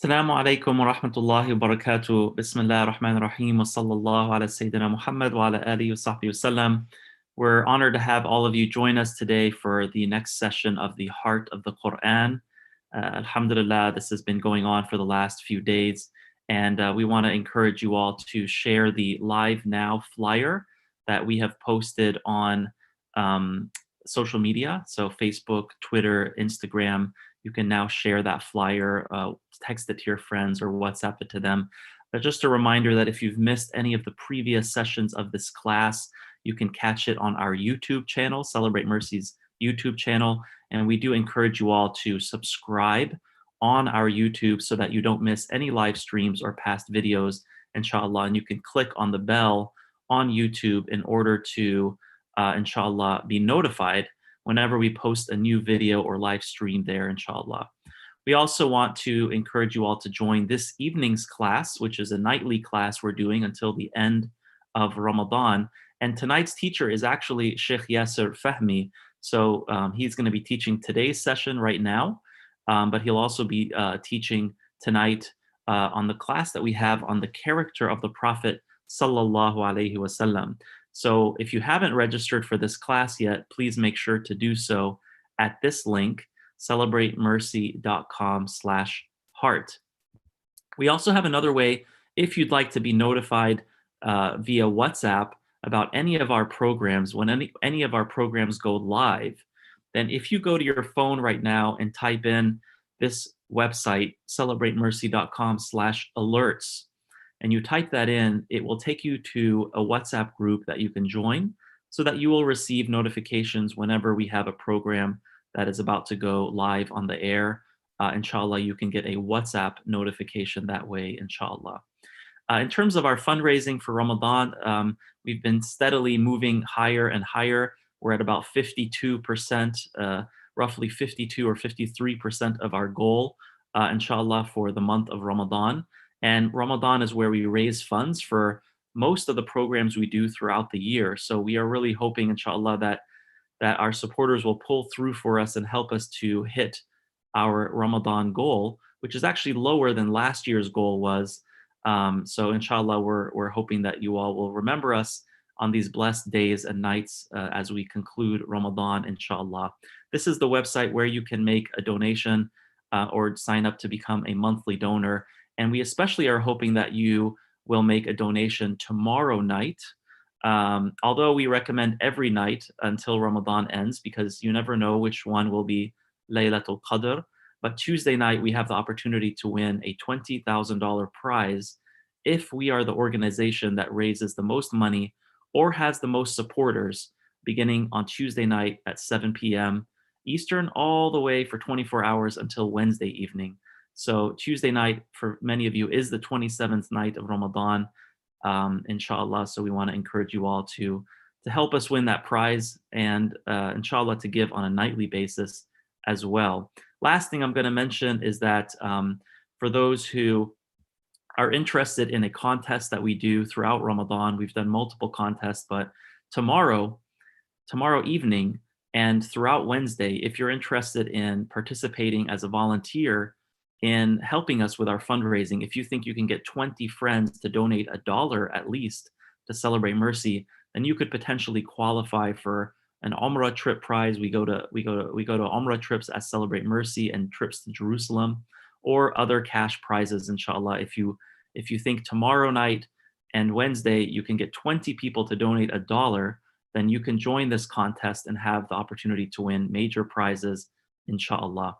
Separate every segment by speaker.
Speaker 1: Assalamu alaikum wa rahmatullahi wa barakatuh. Bismillah ar-Rahman ar-Rahim wa sallallahu ala Sayyidina Muhammad wa ala alihi wa sahbihi wa sallam. We're honored to have all of you join us today for the next session of the Heart of the Quran. Alhamdulillah, this has been going on for the last few days, and we want to encourage you all to share the Live Now flyer that we have posted on social media, so Facebook, Twitter, Instagram. You can now share that flyer, text it to your friends or WhatsApp it to them. But just a reminder that if you've missed any of the previous sessions of this class, you can catch it on our YouTube channel, Celebrate Mercy's YouTube channel. And we do encourage you all to subscribe on our YouTube so that you don't miss any live streams or past videos, inshallah. And you can click on the bell on YouTube in order to, inshallah, be notified whenever we post a new video or live stream there, inshallah. We also want to encourage you all to join this evening's class, which is a nightly class we're doing until the end of Ramadan. And tonight's teacher is actually Shaykh Yasir Fahmy. So he's going to be teaching today's session right now, but he'll also be teaching tonight on the class that we have on the character of the Prophet sallallahu alaihi wasallam. So if you haven't registered for this class yet, please make sure to do so at this link, celebratemercy.com/heart. We also have another way, if you'd like to be notified via WhatsApp about any of our programs, when any of our programs go live, then if you go to your phone right now and type in this website, celebratemercy.com/alerts, and you type that in, it will take you to a WhatsApp group that you can join so that you will receive notifications whenever we have a program that is about to go live on the air. Inshallah, you can get a WhatsApp notification that way, inshallah. In terms of our fundraising for Ramadan, we've been steadily moving higher and higher. We're at about 52%, roughly 52 or 53% of our goal, inshallah, for the month of Ramadan. And Ramadan is where we raise funds for most of the programs we do throughout the year. So we are really hoping, inshallah, that our supporters will pull through for us and help us to hit our Ramadan goal, which is actually lower than last year's goal was. So inshallah, we're hoping that you all will remember us on these blessed days and nights as we conclude Ramadan, inshallah. This is the website where you can make a donation or sign up to become a monthly donor. And we especially are hoping that you will make a donation tomorrow night, although we recommend every night until Ramadan ends, because you never know which one will be Laylatul Qadr. But Tuesday night, we have the opportunity to win a $20,000 prize if we are the organization that raises the most money or has the most supporters, beginning on Tuesday night at 7 p.m. Eastern, all the way for 24 hours until Wednesday evening. So Tuesday night, for many of you, is the 27th night of Ramadan, inshallah. So we want to encourage you all to help us win that prize and inshallah to give on a nightly basis as well. Last thing I'm going to mention is that for those who are interested in a contest that we do throughout Ramadan, we've done multiple contests, but tomorrow evening and throughout Wednesday, if you're interested in participating as a volunteer in helping us with our fundraising, if you think you can get 20 friends to donate $1 at least to Celebrate Mercy, then you could potentially qualify for an Umrah trip prize. We go to Umrah trips at Celebrate Mercy and trips to Jerusalem, or other cash prizes, inshallah. If you think tomorrow night and Wednesday you can get 20 people to donate $1, then you can join this contest and have the opportunity to win major prizes, inshallah.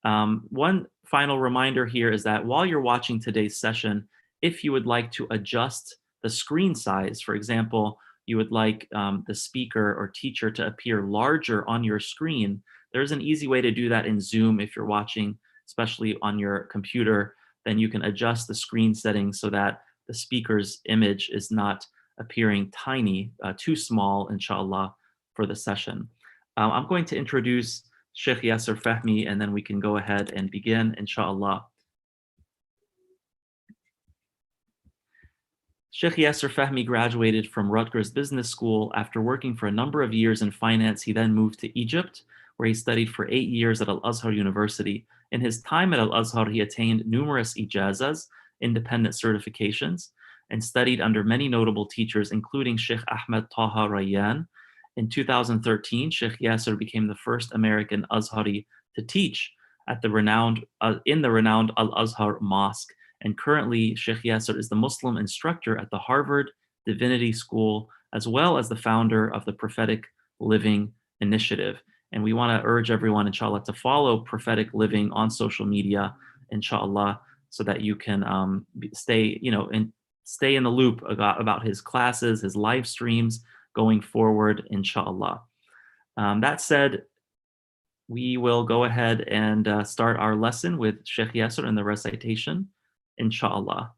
Speaker 1: One final reminder here is that while you're watching today's session, if you would like to adjust the screen size, for example, you would like the speaker or teacher to appear larger on your screen, there's an easy way to do that in Zoom. If you're watching, especially on your computer, then you can adjust the screen settings so that the speaker's image is not appearing tiny, too small, inshallah, for the session. I'm going to introduce Shaykh Yasir Fahmy, and then we can go ahead and begin, inshallah. Shaykh Yasir Fahmy graduated from Rutgers Business School. After working for a number of years in finance, he then moved to Egypt, where he studied for 8 years at Al Azhar University. In his time at Al Azhar, he attained numerous ijazas, independent certifications, and studied under many notable teachers, including Sheikh Ahmed Taha Rayyan. In 2013, Sheikh Yasir became the first American Azhari to teach at the renowned in the renowned Al Azhar Mosque. And currently, Sheikh Yasir is the Muslim instructor at the Harvard Divinity School, as well as the founder of the Prophetic Living Initiative. And we want to urge everyone, inshallah, to follow Prophetic Living on social media, inshallah, so that you can stay, stay in the loop about his classes, his live streams going forward, inshallah. That said, we will go ahead and start our lesson with Sheikh Yasir and the recitation, inshallah.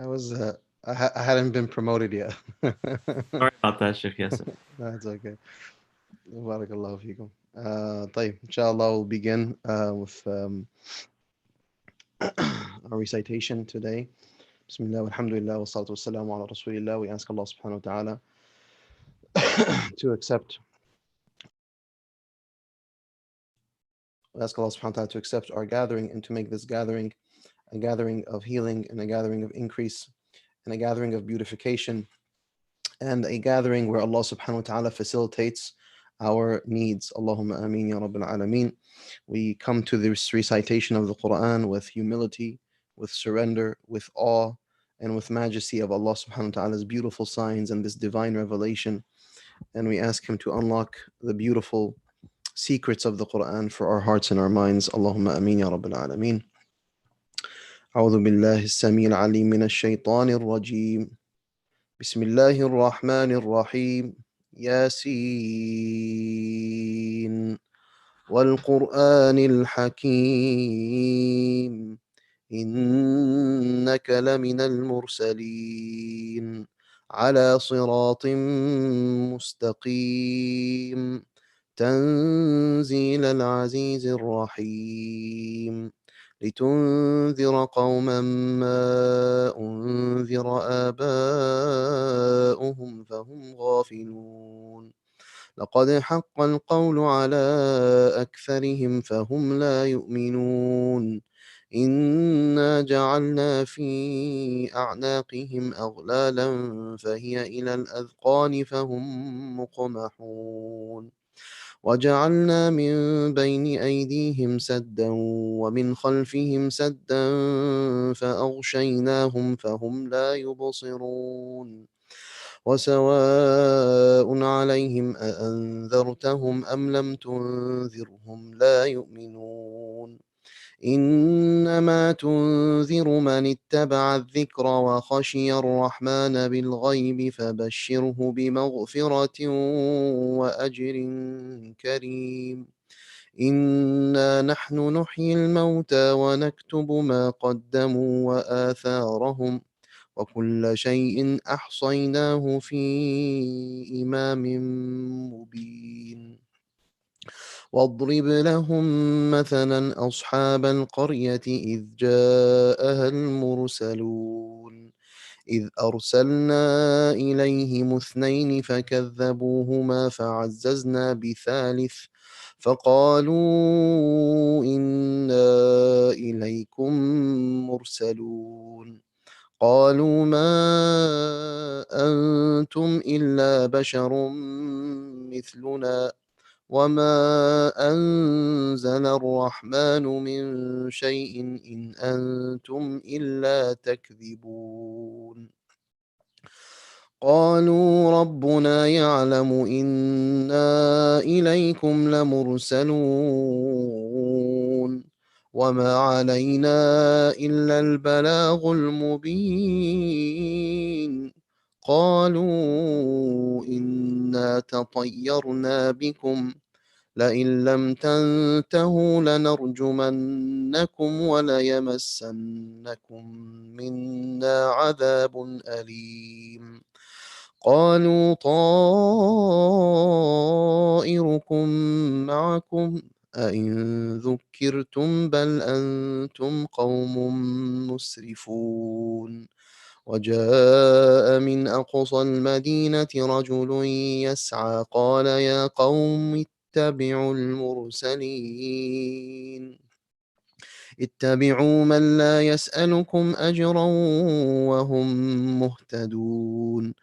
Speaker 2: I hadn't been promoted yet.
Speaker 1: Sorry about that, Sheikh Yasir.
Speaker 2: That's okay. Barakallahu feekum. طيب, inshallah, we'll begin with our recitation today. Bismillah, alhamdulillah, wa salatu wassalamu ala rasulillah. We ask Allah subhanahu wa ta'ala to accept. We ask Allah subhanahu wa ta'ala to accept our gathering and to make this gathering a gathering of healing and a gathering of increase and a gathering of beautification and a gathering where Allah subhanahu wa ta'ala facilitates our needs. Allahumma ameen ya rabbil alameen. We come to this recitation of the Quran with humility, with surrender, with awe, and with majesty of Allah subhanahu wa ta'ala's beautiful signs and this divine revelation. And we ask Him to unlock the beautiful secrets of the Quran for our hearts and our minds. Allahumma ameen ya rabbil alameen. أعوذ بالله السميع العليم من الشيطان الرجيم. بسم الله الرحمن الرحيم. ياسين والقرآن الحكيم إنك لمن المرسلين على صراط مستقيم تنزيل العزيز الرحيم لتنذر قوما ما أنذر آباؤهم فهم غافلون لقد حق القول على أكثرهم فهم لا يؤمنون إنا جعلنا في أعناقهم أغلالا فهي إلى الأذقان فهم مقمحون وجعلنا من بين أيديهم سدا ومن خلفهم سدا فأغشيناهم فهم لا يبصرون وسواء عليهم أأنذرتهم أم لم تنذرهم لا يؤمنون إنما تنذر من اتبع الذكر وخشي الرحمن بالغيب فبشره بمغفرة وأجر كريم إنا نحن نحيي الموتى ونكتب ما قدموا وآثارهم وكل شيء أحصيناه في إمام مبين واضرب لهم مثلا أصحاب القرية إذ جاءها المرسلون إذ أرسلنا إليهم اثنين فكذبوهما فعززنا بثالث فقالوا إنا إليكم مرسلون قالوا ما أنتم إلا بشر مثلنا وما أنزل الرحمن من شيء إن أنتم إلا تكذبون قالوا ربنا يعلم إنا إليكم لمرسلون وما علينا إلا البلاغ المبين. قالوا إنا تطيرنا بكم لئن لم تنتهوا لنرجمنكم وليمسنكم منا عذاب أليم. قالوا طائركم معكم أئن ذكرتم بل أنتم قوم مسرفون. وجاء من أقصى المدينة رجل يسعى قال يا قوم اتبعوا المرسلين اتبعوا من لا يسألكم أجرا وهم مهتدون.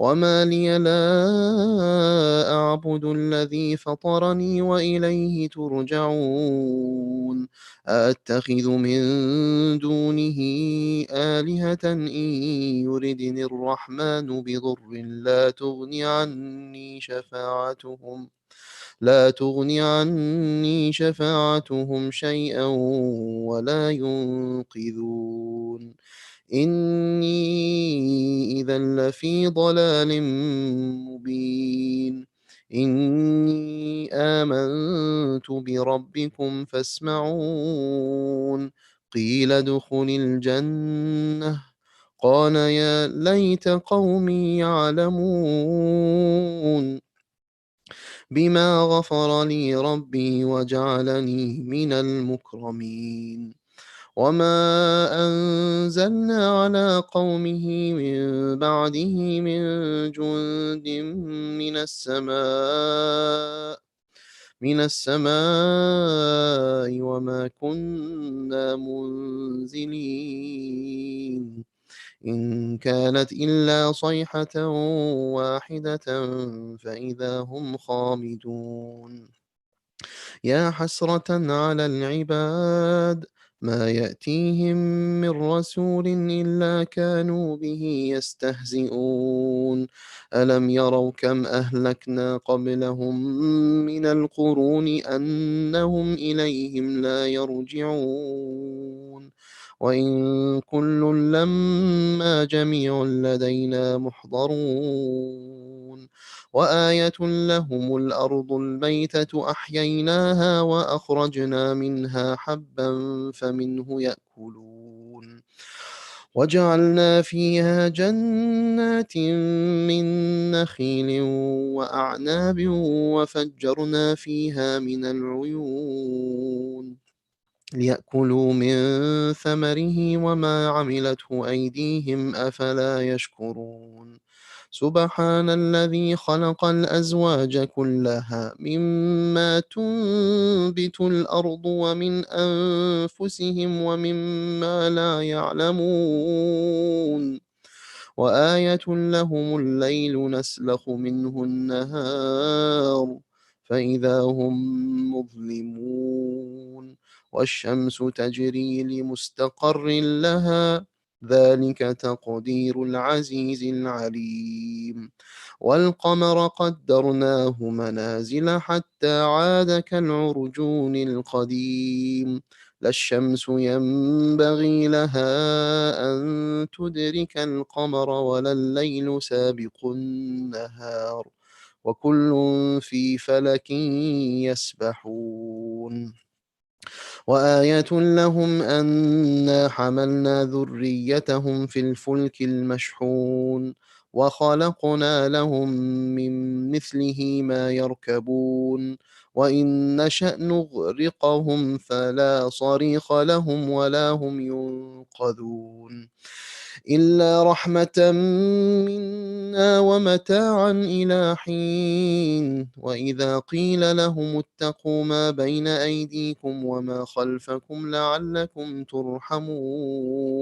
Speaker 2: وما لي لا أعبد الذي فطرني وإليه ترجعون. أأتخذ من دونه آلهة إن يردني الرحمن بضر لا تغني عني شفاعتهم شيئا ولا ينقذون. إني إذا لفي ضلال مبين. إني آمنت بربكم فاسمعون. قيل ادخل الجنة قال يا ليت قومي يعلمون بما غفر لي ربي وجعلني من المكرمين. وما أنزلنا على قومه من بعده من جند من السماء وما كنا منزلين. إن كانت إلا صيحة واحدة فإذا هم خامدون. يا حسرة على العباد ما يأتيهم من رسول إلا كانوا به يستهزئون. ألم يروا كم أهلكنا قبلهم من القرون أنهم إليهم لا يرجعون. وإن كل لما جميع لدينا محضرون. وآية لهم الأرض الميتة أحييناها وأخرجنا منها حبا فمنه يأكلون. وجعلنا فيها جنات من نخيل وأعناب وفجرنا فيها من العيون ليأكلوا من ثمره وما عملته أيديهم أفلا يشكرون. سبحان الذي خلق الأزواج كلها مما تنبت الأرض ومن أنفسهم ومما لا يعلمون. وآية لهم الليل نسلخ منه النهار فإذا هم مظلمون. والشمس تجري لمستقر لها ذلك تقدير العزيز العليم. والقمر قدرناه منازل حتى عاد كالعرجون القديم. لا الشمس ينبغي لها أن تدرك القمر ولا الليل سابق النهار وكل في فلك يسبحون. وآية لهم أنا حملنا ذريتهم في الفلك المشحون وخلقنا لهم من مثله ما يركبون. وإن نشأ نغرقهم فلا صريخ لهم ولا هم ينقذون. إلا رحمة منا ومتاعا إلى حين. وإذا قيل لهم اتقوا ما بين أيديكم وما خلفكم لعلكم ترحمون.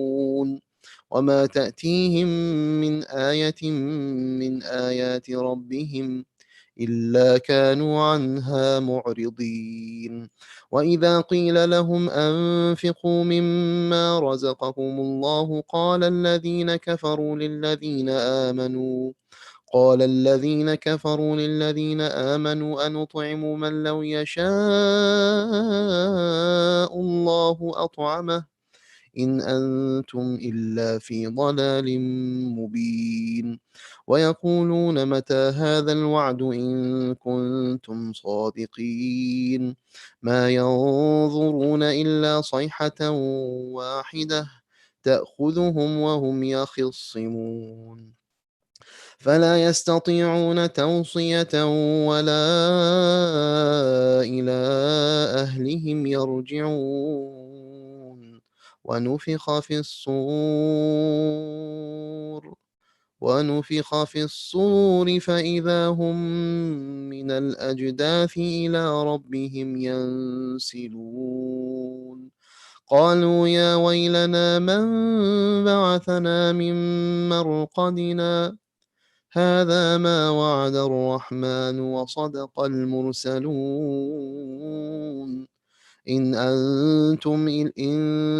Speaker 2: وما تأتيهم من آية من آيات ربهم إلا كانوا عنها معرضين. وإذا قيل لهم أنفقوا مما رزقكم الله قال الذين كفروا للذين آمنوا أنطعم من لو يشاء الله أطعمه إن أنتم إلا في ضلال مبين. ويقولون متى هذا الوعد إن كنتم صادقين. ما ينظرون إلا صيحة واحدة تأخذهم وهم يخصمون فلا يستطيعون توصية ولا إلى أهلهم يرجعون. ونفخ في الصور ونفخ في الصور فإذا هم من الأجداث إلى ربهم ينسلون. قالوا يا ويلنا من بعثنا من مرقدنا هذا ما وعد الرحمن وصدق المرسلون. إن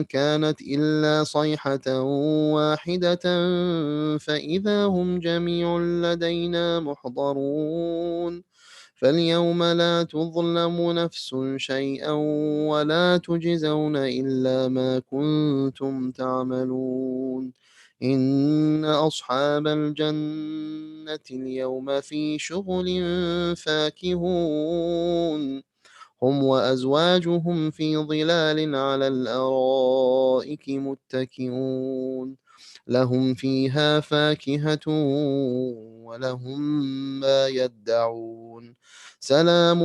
Speaker 2: كانت إلا صيحة واحدة فإذا هم جميع لدينا محضرون. فاليوم لا تظلم نفس شيئا ولا تجزون إلا ما كنتم تعملون. إن أصحاب الجنة اليوم في شغل فاكهون هم وأزواجهم في ظلال على الأرائك متكئون لهم فيها فاكهة ولهم ما يدعون سلام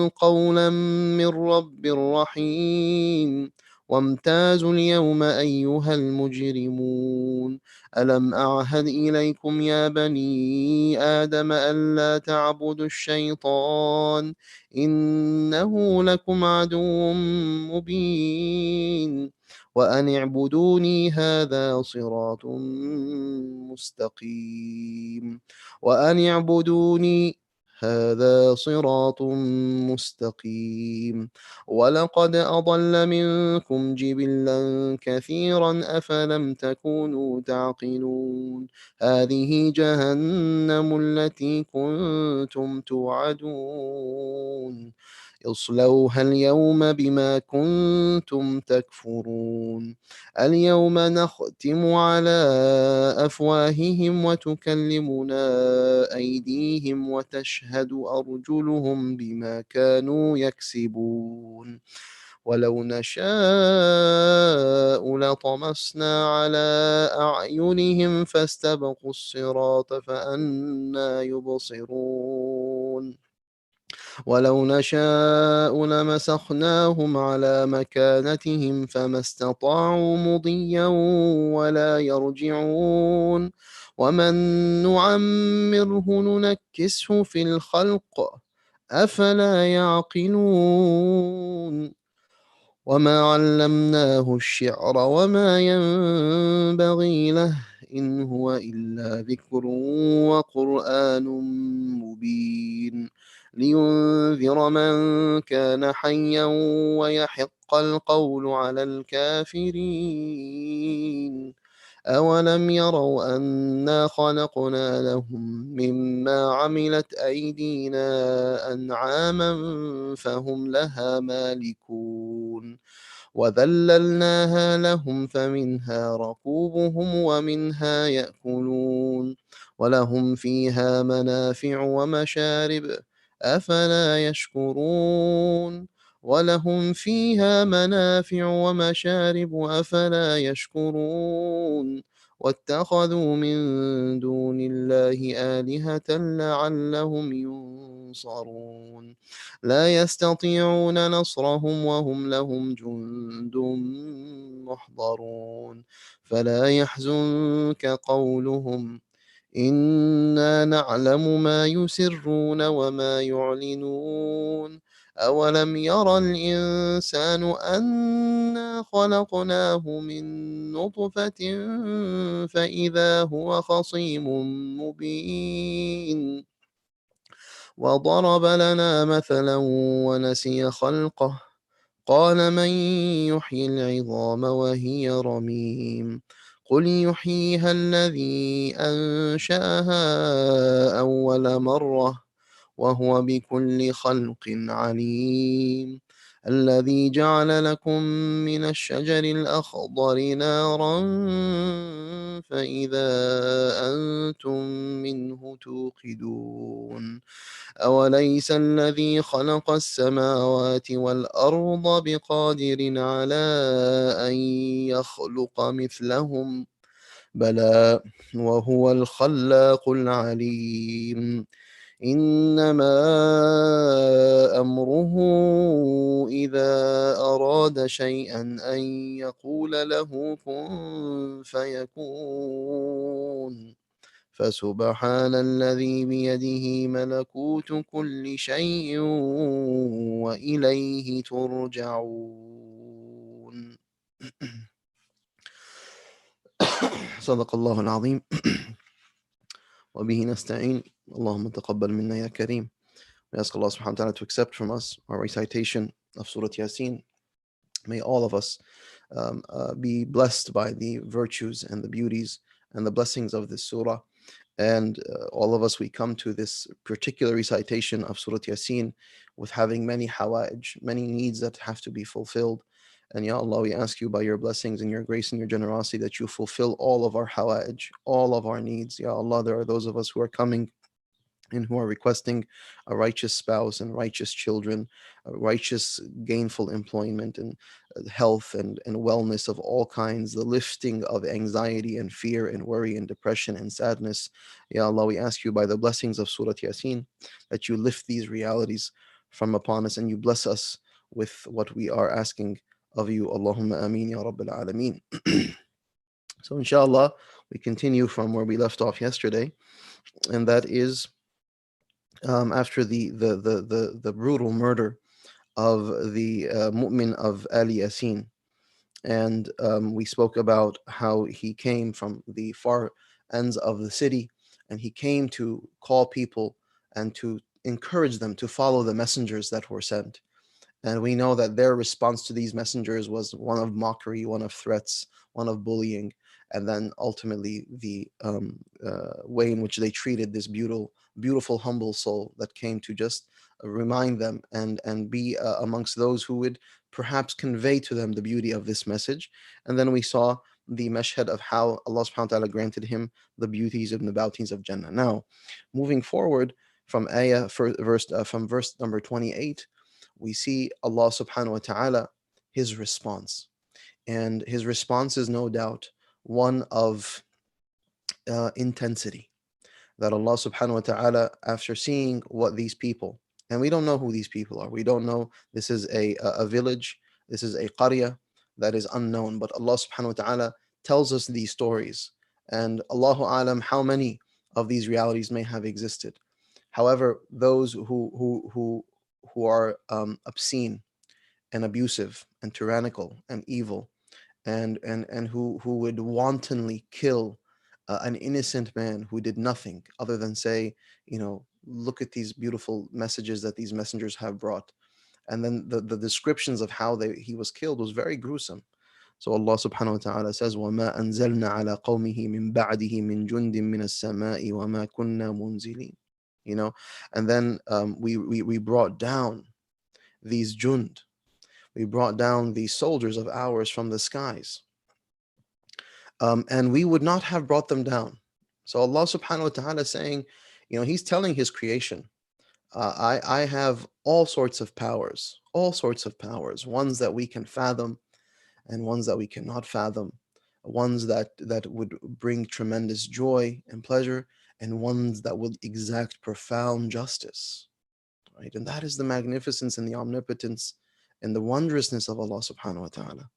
Speaker 2: قولا من رب رحيم. وامتازوا اليوم أيها المجرمون ألم أعهد إليكم يا بني آدم ألا تعبدوا الشيطان إنه لكم عدو مبين. وأن اعبدوني هذا صراط مستقيم وأن اعبدوني هذا صراط مستقيم. ولقد أضل منكم جبلا كثيرا أفلم تكونوا تعقلون. هذه جهنم التي كنتم توعدون اصلوها اليوم بما كنتم تكفرون. اليوم نختم على أفواههم وتكلمنا أيديهم وتشهد أرجلهم بما كانوا يكسبون. ولو نشاء لطمسنا على أعينهم فاستبقوا الصراط فأنى يبصرون. ولو نشاء لمسخناهم على مكانتهم فما استطاعوا مضيا ولا يرجعون. ومن نعمره ننكسه في الخلق أفلا يعقلون. وما علمناه الشعر وما ينبغي له إن هو إلا ذكر وقرآن مبين لينذر من كان حيا ويحق القول على الكافرين. أولم يروا أنا خلقنا لهم مما عملت أيدينا أنعاما فهم لها مالكون وذللناها لهم فمنها ركوبهم ومنها يأكلون ولهم فيها منافع ومشارب أفلا يشكرون. ولهم فيها منافع ومشارب أفلا يشكرون. واتخذوا من دون الله آلهة لعلهم ينصرون. لا يستطيعون نصرهم وهم لهم جند محضرون. فلا يحزنك قولهم إنا نعلم ما يسرون وما يعلنون. أولم ير الإنسان أنا خلقناه من نطفة فإذا هو خصيم مبين. وضرب لنا مثلا ونسي خلقه قال من يحيي العظام وهي رميم قل يحييها الذي أنشأها أول مرة وهو بكل خلق عليم الذي جعل لكم من الشجر الأخضر نارا فإذا أنتم منه توقدون أوليس الذي خلق السماوات والأرض بقادر على أن يخلق مثلهم بلى وهو الخلاق العليم إنما أمره إذا أراد شيئا أن يقول له كن فيكون فسبحان الذي بيده ملكوت كل شيء وإليه ترجعون. صدق الله العظيم. وبه نستعين. اللهم تقبل منا يا كريم. We ask Allah subhanahu wa ta'ala to accept from us our recitation of Surah Ya-Sin. May all of us be blessed by the virtues and the beauties and the blessings of this surah. And all of us, we come to this particular recitation of Surah Yasin with having many hawa'ij, many needs that have to be fulfilled. And Ya Allah, we ask you by your blessings and your grace and your generosity that you fulfill all of our hawa'ij, all of our needs. Ya Allah, there are those of us who are coming and who are requesting a righteous spouse and righteous children, a righteous gainful employment and health and wellness of all kinds, the lifting of anxiety and fear and worry and depression and sadness. Ya Allah, we ask you by the blessings of Surah Yasin that you lift these realities from upon us and you bless us with what we are asking of you. Allahumma ameen ya Rabbil Alameen. So inshallah, we continue from where we left off yesterday, and that is after the brutal murder of the mu'min of Ali Yasin. And we spoke about how he came from the far ends of the city and he came to call people and to encourage them to follow the messengers that were sent. And we know that their response to these messengers was one of mockery, one of threats, one of bullying, and then ultimately the way in which they treated this beautiful, humble soul that came to just remind them and be amongst those who would perhaps convey to them the beauty of this message. And then we saw the mashhad of how Allah subhanahu wa ta'ala granted him the beauties and the bounties of Jannah. Now, moving forward from from verse number 28, we see Allah subhanahu wa ta'ala, his response. And his response is no doubt one of intensity. That Allah subhanahu wa ta'ala, after seeing what these people, and we don't know who these people are, we don't know, this is a village, this is a qarya that is unknown, but Allah subhanahu wa ta'ala tells us these stories. And Allahu alam, how many of these realities may have existed. However, those who are obscene and abusive and tyrannical and evil and who would wantonly kill an innocent man who did nothing other than say, look at these beautiful messages that these messengers have brought. And then the descriptions of how he was killed was very gruesome. So Allah subhanahu wa ta'ala says, وَمَا أَنزَلْنَا عَلَى قَوْمِهِ مِن بَعْدِهِ مِن جُندٍ مِّنَ السَّمَاءِ وَمَا كُنَّا مُنزِلِينَ. And then we brought down these jund, we brought down these soldiers of ours from the skies, and we would not have brought them down. So Allah subhanahu wa ta'ala is saying, he's telling his creation, I have all sorts of powers, ones that we can fathom and ones that we cannot fathom, ones that would bring tremendous joy and pleasure, and ones that will exact profound justice. Right? And that is the magnificence and the omnipotence and the wondrousness of Allah subhanahu wa ta'ala.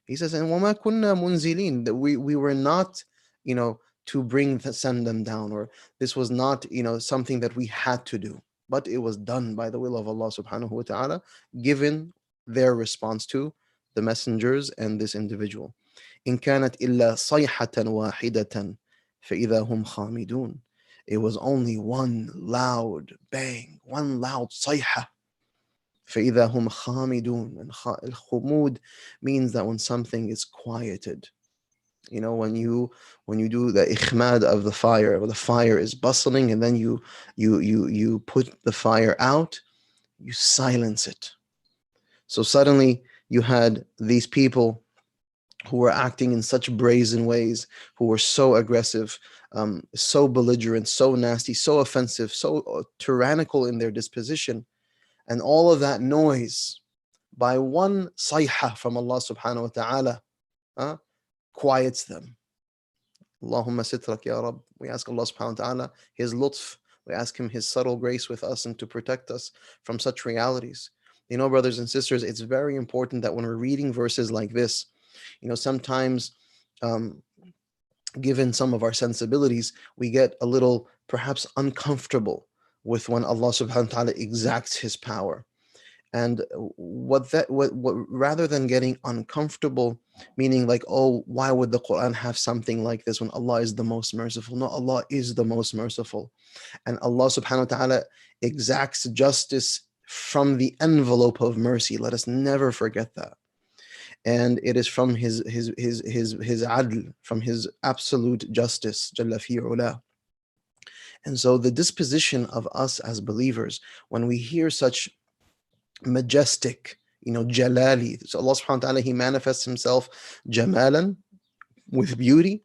Speaker 2: He says, and وَمَا كُنَّا مُنزِلِينَ, that we were not, to send them down, or this was not, something that we had to do, but it was done by the will of Allah subhanahu wa ta'ala, given their response to the messengers and this individual. إِن كَانَتْ إِلَّا صَيْحَةً وَاحِدَةً فَإِذَا هُمْ خَامِدُونَ. It was only one loud bang, one loud sayha. فَإِذَا هُمْ خَامِدُونَ. And al-khumud means that when something is quieted. You know, when you do the ikhmad of the fire, the fire is bustling, and then you put the fire out, you silence it. So suddenly you had these people who were acting in such brazen ways, who were so aggressive, so belligerent, so nasty, so offensive, so tyrannical in their disposition, and all of that noise by one sayha from Allah subhanahu wa ta'ala quiets them. Allahumma sitrak ya Rabb. We ask Allah subhanahu wa ta'ala His lutf. We ask Him His subtle grace with us and to protect us from such realities. You know, brothers and sisters, it's very important that when we're reading verses like this, you know, sometimes, given some of our sensibilities, we get a little perhaps uncomfortable with when Allah subhanahu wa ta'ala exacts His power. And what rather than getting uncomfortable, meaning like, oh, why would the Quran have something like this when Allah is the most merciful? No, Allah is the most merciful, and Allah subhanahu wa ta'ala exacts justice from the envelope of mercy. Let us never forget that. And it is from his adl, from His absolute justice, Jalla fi ula. And so the disposition of us as believers, when we hear such majestic, you know, jalali. So Allah subhanahu wa ta'ala, He manifests Himself jamalan, with beauty,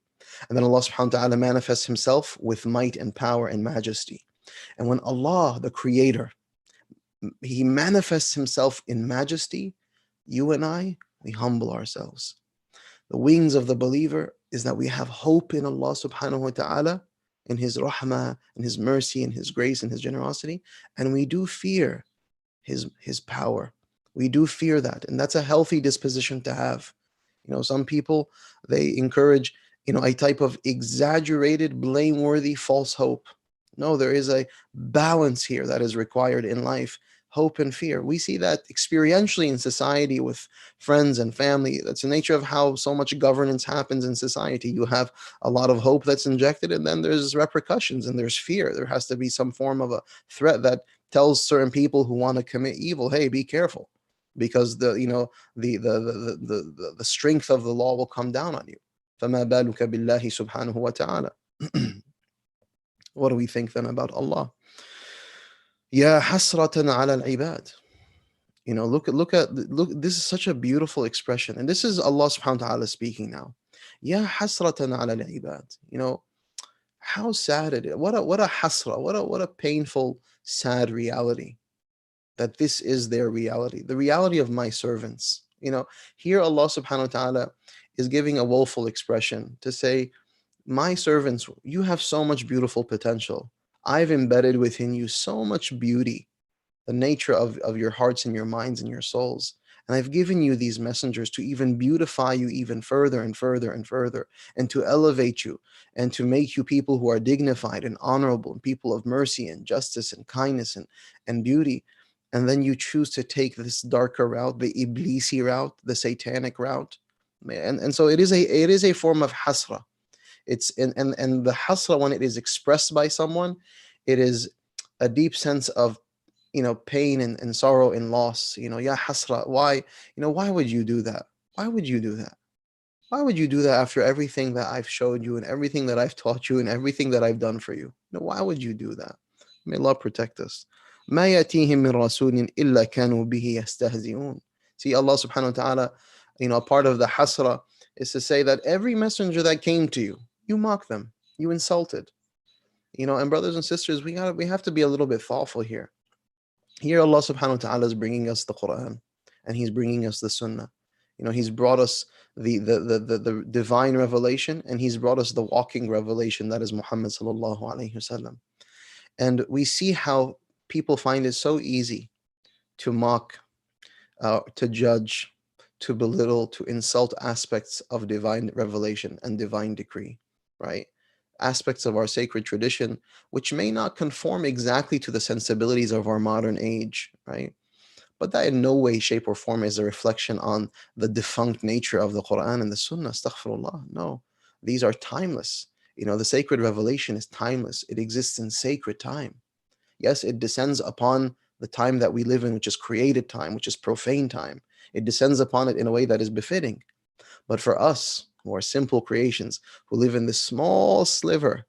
Speaker 2: and then Allah subhanahu wa ta'ala manifests Himself with might and power and majesty. And when Allah, the Creator, He manifests Himself in majesty, you and I, we humble ourselves. The wings of the believer is that we have hope in Allah subhanahu wa ta'ala, in His rahmah, in His mercy, in His grace, and His generosity, and we do fear his power. We do fear that, and that's a healthy disposition to have. You know, some people, they encourage, you know, a type of exaggerated, blameworthy false hope. No, there is a balance here that is required in life. Hope and fear. We see that experientially in society with friends and family. That's the nature of how so much governance happens in society. You have a lot of hope that's injected, and then there's repercussions and there's fear. There has to be some form of a threat that tells certain people who want to commit evil, hey, be careful, because the, you know, the strength of the law will come down on you. فَمَا بَالُكَ بِاللَّهِ سُبْحَانَهُ وَتَعَالَى. What do we think then about Allah? Ya hasratan ala al-ibad. You know, look. This is such a beautiful expression, and this is Allah subhanahu wa ta'ala speaking now. Ya hasratan ala al-ibad. You know, how sad it is. What a hasra. What a painful, sad reality that this is their reality. The reality of my servants. You know, here Allah subhanahu wa ta'ala is giving a woeful expression to say, my servants, you have so much beautiful potential. I've embedded within you so much beauty, the nature of your hearts and your minds and your souls. And I've given you these messengers to even beautify you even further and further and further, and to elevate you, and to make you people who are dignified and honorable, and people of mercy and justice and kindness and beauty. And then you choose to take this darker route, the Iblisi route, the satanic route. And so it is a form of hasra. It's and the hasra, when it is expressed by someone, it is a deep sense of, you know, pain and sorrow and loss. You know, ya hasra, why, you know, why would you do that? Why would you do that? Why would you do that after everything that I've showed you and everything that I've taught you and everything that I've done for you? You know, why would you do that? May Allah protect us. ما يأتيهم من رسول إلا كانوا به يستهزئون. See, Allah subhanahu wa ta'ala, you know, a part of the hasra is to say that every messenger that came to you, you mocked them, you insulted. You know, and brothers and sisters, we have to be a little bit thoughtful here. Here Allah subhanahu wa ta'ala is bringing us the Quran, and He's bringing us the Sunnah. You know, He's brought us the divine revelation, and He's brought us the walking revelation, that is Muhammad sallallahu alaihi wasallam. And we see how people find it so easy to mock, to judge, to belittle, to insult aspects of divine revelation and divine decree, right? Aspects of our sacred tradition, which may not conform exactly to the sensibilities of our modern age, right? But that in no way, shape, or form is a reflection on the defunct nature of the Quran and the Sunnah. Astaghfirullah. No, these are timeless. The sacred revelation is timeless. It exists in sacred time. Yes, it descends upon the time that we live in, which is created time, which is profane time. It descends upon it in a way that is befitting. But for us, who are simple creations, who live in this small sliver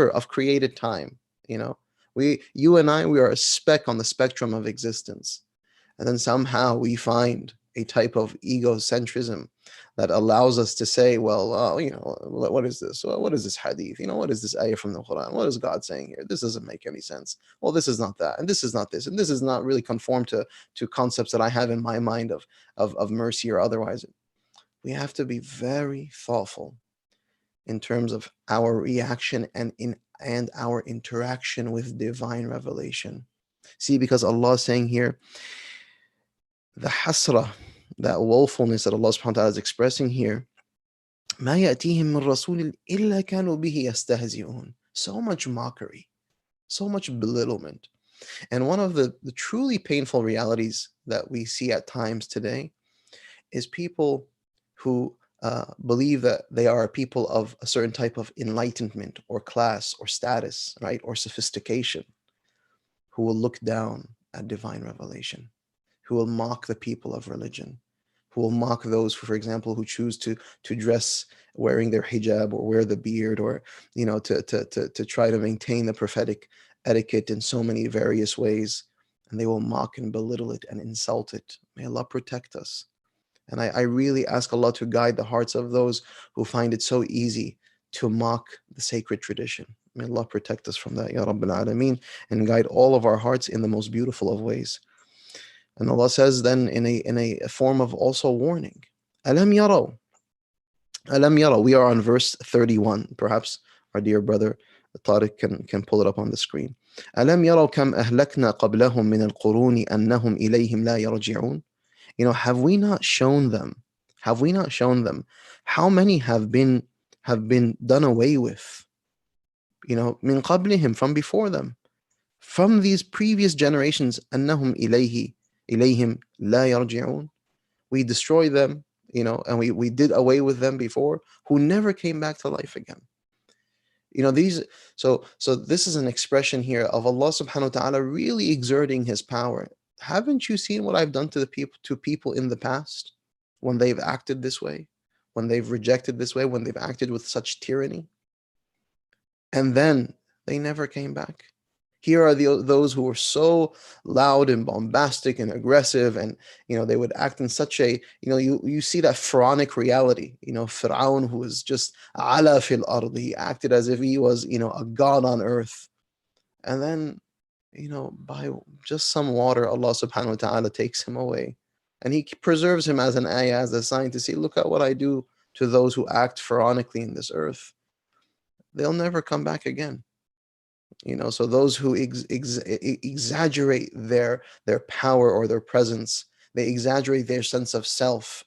Speaker 2: of created time, you and I, we are a speck on the spectrum of existence. And then somehow we find a type of egocentrism that allows us to say, well, what is this? Well, what is this hadith? What is this ayah from the Quran? What is God saying here? This doesn't make any sense. Well, this is not that, and this is not this, and this is not really conform to concepts that I have in my mind of mercy or otherwise. We have to be very thoughtful in terms of our reaction and our interaction with divine revelation. See, because Allah is saying here, the hasra, that woefulness that Allah subhanahu wa ta'ala is expressing here, ما يأتيهم من رسول إلا كانوا به يستهزئون. So much mockery, so much belittlement. And one of the truly painful realities that we see at times today is people who believe that they are people of a certain type of enlightenment or class or status, right, or sophistication, who will look down at divine revelation, who will mock the people of religion, who will mock those, for example, who choose to dress wearing their hijab or wear the beard, or to try to maintain the prophetic etiquette in so many various ways, and they will mock and belittle it and insult it. May Allah protect us. And I really ask Allah to guide the hearts of those who find it so easy to mock the sacred tradition. May Allah protect us from that, Ya Rabbil Alameen, and guide all of our hearts in the most beautiful of ways. And Allah says then in a form of also warning, Alam yaraw. Alam yaraw. We are on verse 31. Perhaps our dear brother Tariq can pull it up on the screen. Alam yaraw kam ahlakna qablahum min al-quruni annahum ilayhim la yarji'un. Have we not shown them? Have we not shown them how many have been done away with? Min qablihim, from before them, from these previous generations, annahum ilayhim la yarji'un. We destroyed them, and we did away with them before, who never came back to life again. These so this is an expression here of Allah subhanahu wa ta'ala really exerting his power. Haven't you seen what I've done to people in the past, when they've acted this way, when they've rejected this way, when they've acted with such tyranny? And then they never came back. Here are those who were so loud and bombastic and aggressive, and they would act in such a you see that pharaonic reality. Fir'aun, who was just ala fil ard, he acted as if he was a god on earth, and then by just some water, Allah subhanahu wa ta'ala takes him away, and he preserves him as an ayah, as a sign to see, look at what I do to those who act pharaonically in this earth. They'll never come back again. So those who exaggerate their power or their presence, they exaggerate their sense of self.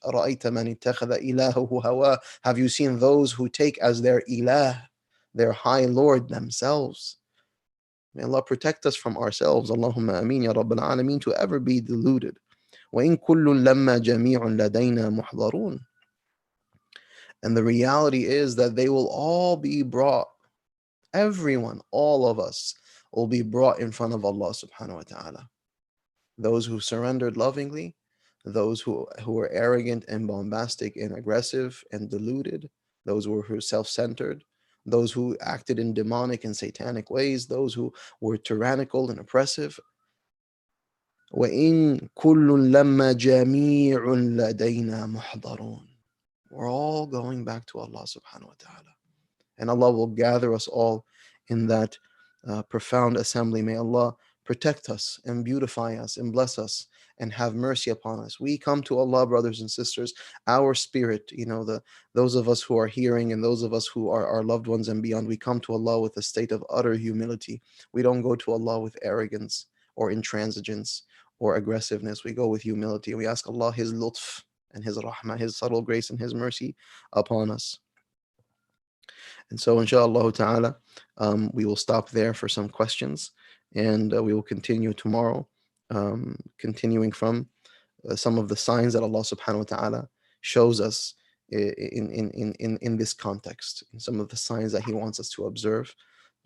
Speaker 2: Have you seen those who take as their ilah, their high Lord, themselves? May Allah protect us from ourselves. Allahumma ameen ya Rabbil Alameen, to ever be deluded. وَإِن كُلٌّ لَمَّا جَمِيعٌ لَدَيْنَا مُحْضَرُونَ. And the reality is that they will all be brought, everyone, all of us, will be brought in front of Allah subhanahu wa ta'ala. Those who surrendered lovingly, those who were arrogant and bombastic and aggressive and deluded, those who were self-centered, those who acted in demonic and satanic ways, those who were tyrannical and oppressive. وَإِن كُلٌّ لَمَّا جَمِيعٌ لَدَيْنَا مُحْضَرُونَ. We're all going back to Allah subhanahu wa ta'ala. And Allah will gather us all in that profound assembly. May Allah protect us and beautify us and bless us and have mercy upon us. We come to Allah, brothers and sisters, our spirit, those of us who are hearing and those of us who are our loved ones and beyond, we come to Allah with a state of utter humility. We don't go to Allah with arrogance or intransigence or aggressiveness. We go with humility. We ask Allah His lutf and His rahmah, His subtle grace and His mercy upon us. And so, inshallah ta'ala, we will stop there for some questions, and we will continue tomorrow, continuing from some of the signs that Allah subhanahu wa ta'ala shows us in this context, in some of the signs that He wants us to observe.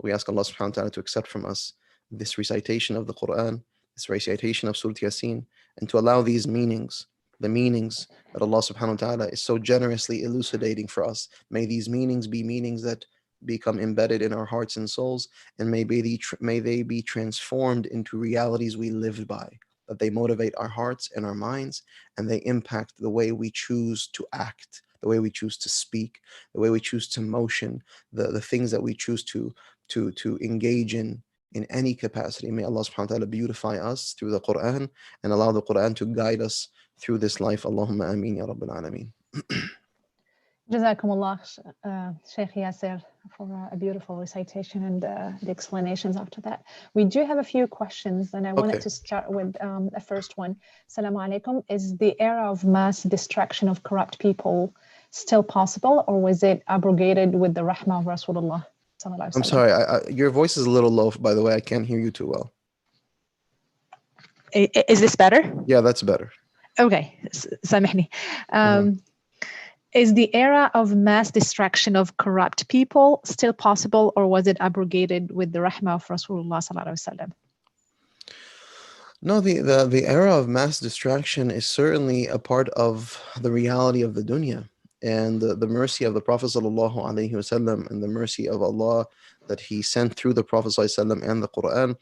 Speaker 2: We ask Allah subhanahu wa ta'ala to accept from us this recitation of the Quran, this recitation of Surah Yasin, and to allow these meanings, the meanings that Allah subhanahu wa ta'ala is so generously elucidating for us. May these meanings be meanings that become embedded in our hearts and souls, and may they be transformed into realities we live by, that they motivate our hearts and our minds, and they impact the way we choose to act, the way we choose to speak, the way we choose to motion, the things that we choose to engage in any capacity. May Allah subhanahu wa ta'ala beautify us through the Quran and allow the Quran to guide us through this life. Allahumma ameen ya Rabbil Alameen.
Speaker 3: Jazakumullah, Shaykh Yasir, for a beautiful recitation and the explanations after that. We do have a few questions, and I wanted to start with the first one. Assalamu alaikum. Is the era of mass destruction of corrupt people still possible, or was it abrogated with the rahmah of Rasulullah?
Speaker 2: I'm sorry, your voice is a little low, by the way. I can't hear you too well.
Speaker 3: Is this better?
Speaker 2: Yeah, that's better.
Speaker 3: Okay, samahni. Is the era of mass destruction of corrupt people still possible, or was it abrogated with the rahmah of Rasulullah sallallahu alaihi wasallam?
Speaker 2: No, the era of mass destruction is certainly a part of the reality of the dunya, and the mercy of the Prophet sallallahu alaihi wasallam, and the mercy of Allah that He sent through the Prophet sallallahu alaihi wasallam and the Quran.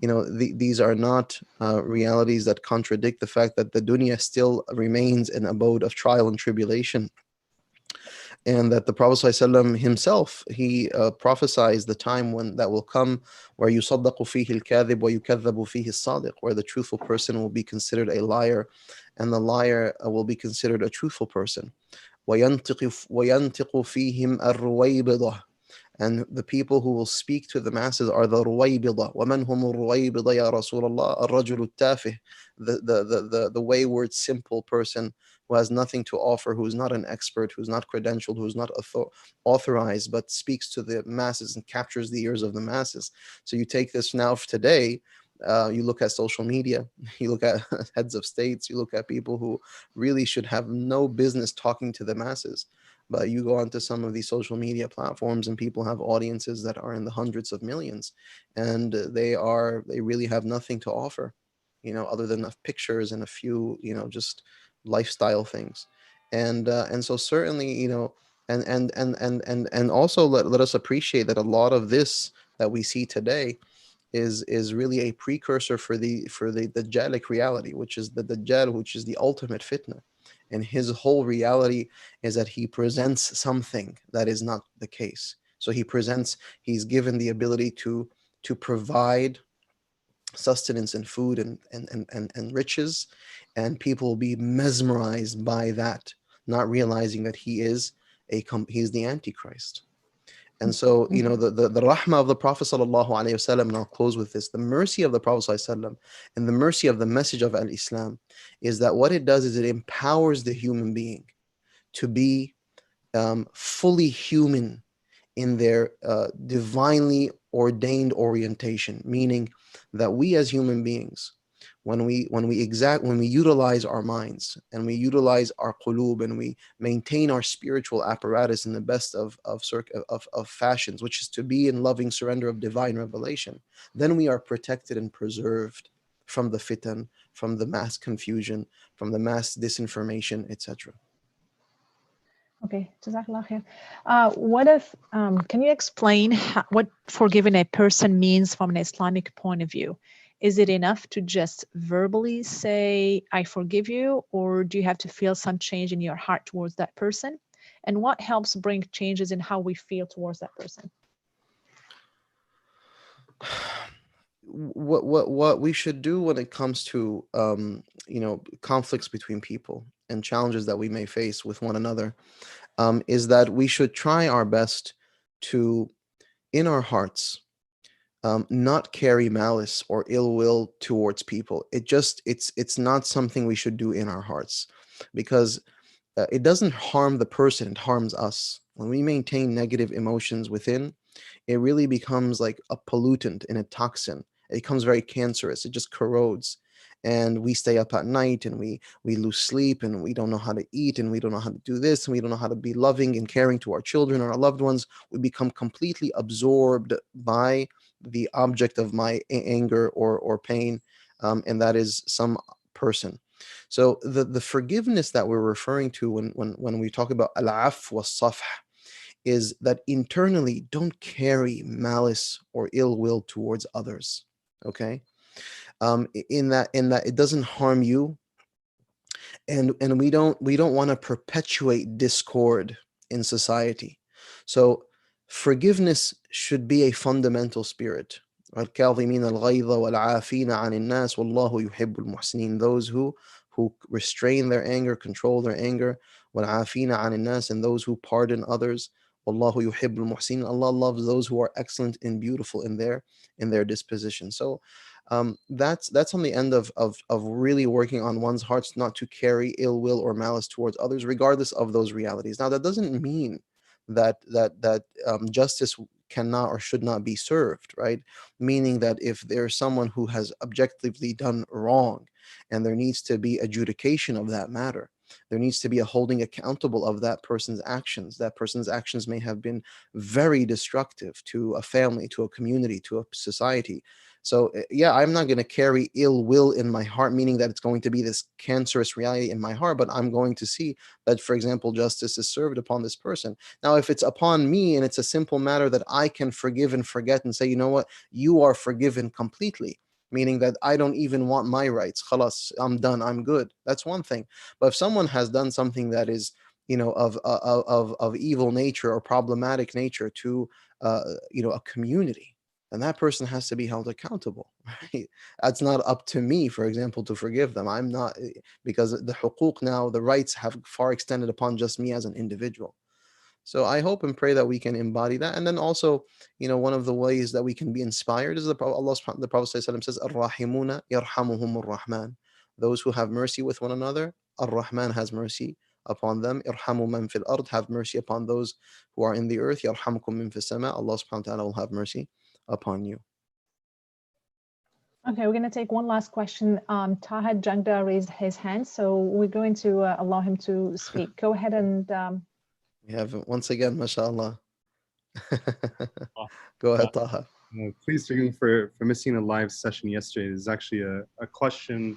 Speaker 2: You know, these are not realities that contradict the fact that the dunya still remains an abode of trial and tribulation. And that the Prophet ﷺ himself, he prophesies the time when that will come, where يُصَدَّقُ فِيهِ الْكَاذِبُ وَيُكَذَّبُ فِيهِ الصَّادِقُ, where the truthful person will be considered a liar, and the liar will be considered a truthful person. وَيَنْتِقُ فِيهِمْ الرُّوَيْبِضَةُ, and the people who will speak to the masses are the ruwaybida. وَمَنْ هُمُ الرُّوَيْبِضَ يَا رَسُولَ اللَّهِ الرَّجُلُ التَّافِهِ, the wayward, simple person who has nothing to offer, who's not an expert, who's not credentialed, who's not authorized, but speaks to the masses and captures the ears of the masses. So you take this now today, you look at social media, you look at heads of states, you look at people who really should have no business talking to the masses. But you go onto some of these social media platforms and people have audiences that are in the hundreds of millions, and they really have nothing to offer, other than pictures and a few, just lifestyle things. And so certainly, and also let us appreciate that a lot of this that we see today is really a precursor for the Dajjalic reality, which is the Dajjal, which is the ultimate fitna. And his whole reality is that he presents something that is not the case. So he's given the ability to provide sustenance and food and riches, and people will be mesmerized by that, not realizing that he's the Antichrist. And so, the rahmah of the Prophet sallallahu alaihi wasallam, and I'll close with this, the mercy of the Prophet sallallahu alaihi wasallam and the mercy of the message of al-Islam is that what it does is it empowers the human being to be fully human in their divinely ordained orientation, meaning that we as human beings, when we utilize our minds and we utilize our qulub and we maintain our spiritual apparatus in the best of fashions, which is to be in loving surrender of divine revelation, then we are protected and preserved from the fitan, from the mass confusion, from the mass disinformation, etc.
Speaker 3: Okay, Jazakallah khair. What if, can you explain what forgiving a person means from an Islamic point of view? Is it enough to just verbally say, I forgive you, or do you have to feel some change in your heart towards that person? And what helps bring changes in how we feel towards that person?
Speaker 2: What we should do when it comes to conflicts between people and challenges that we may face with one another, is that we should try our best to, in our hearts, not carry malice or ill will towards people. It's not something we should do in our hearts, because it doesn't harm the person, it harms us. When we maintain negative emotions within, it really becomes like a pollutant and a toxin. It becomes very cancerous. It just corrodes. and we stay up at night, and we lose sleep, and we don't know how to eat, and we don't know how to do this, and we don't know how to be loving and caring to our children or our loved ones. We become completely absorbed by the object of my anger or pain, and that is some person. So the forgiveness that we're referring to when we talk about al-af wa safh is that internally don't carry malice or ill will towards others. Okay, in that it doesn't harm you, and we don't want to perpetuate discord in society. So forgiveness should be a fundamental spirit. الكاظمين الغيظ والعافين عن الناس والله يحب المحسنين. Those who restrain their anger, control their anger. والعافين عن الناس, and those who pardon others. والله يحب المحسنين. Allah loves those who are excellent and beautiful in their disposition. So that's on the end of really working on one's hearts not to carry ill will or malice towards others, regardless of those realities. Now, that doesn't mean that justice cannot or should not be served, right? Meaning that if there's someone who has objectively done wrong, and there needs to be adjudication of that matter, there needs to be a holding accountable of that person's actions. That person's actions may have been very destructive to a family, to a community, to a society. So, yeah, I'm not going to carry ill will in my heart, meaning that it's going to be this cancerous reality in my heart, but I'm going to see that, for example, justice is served upon this person. Now, if it's upon me and it's a simple matter that I can forgive and forget and say, you know what, you are forgiven completely, meaning that I don't even want my rights. Khalas, I'm done, I'm good. That's one thing. But if someone has done something that is, of evil nature or problematic nature to, a community, and that person has to be held accountable, right? That's not up to me, for example, to forgive them. I'm not, because the huquq now, the rights have far extended upon just me as an individual. So I hope and pray that we can embody that. And then also, one of the ways that we can be inspired is the Prophet ﷺ says, Ar-Rahimuna yarhamuhum ar-Rahman. Those who have mercy with one another, Ar-Rahman has mercy upon them. Irhamu man fil ard, have mercy upon those who are in the earth. Yarhamkum min fis sama, Allah subhanahu wa ta'ala will have mercy upon you.
Speaker 3: Okay, we're going to take one last question. Taha Jangda raised his hand, so we're going to allow him to speak. Go ahead and...
Speaker 2: We have, once again, mashallah. Go ahead, Taha.
Speaker 4: Please forgive me for missing a live session yesterday. There's actually a question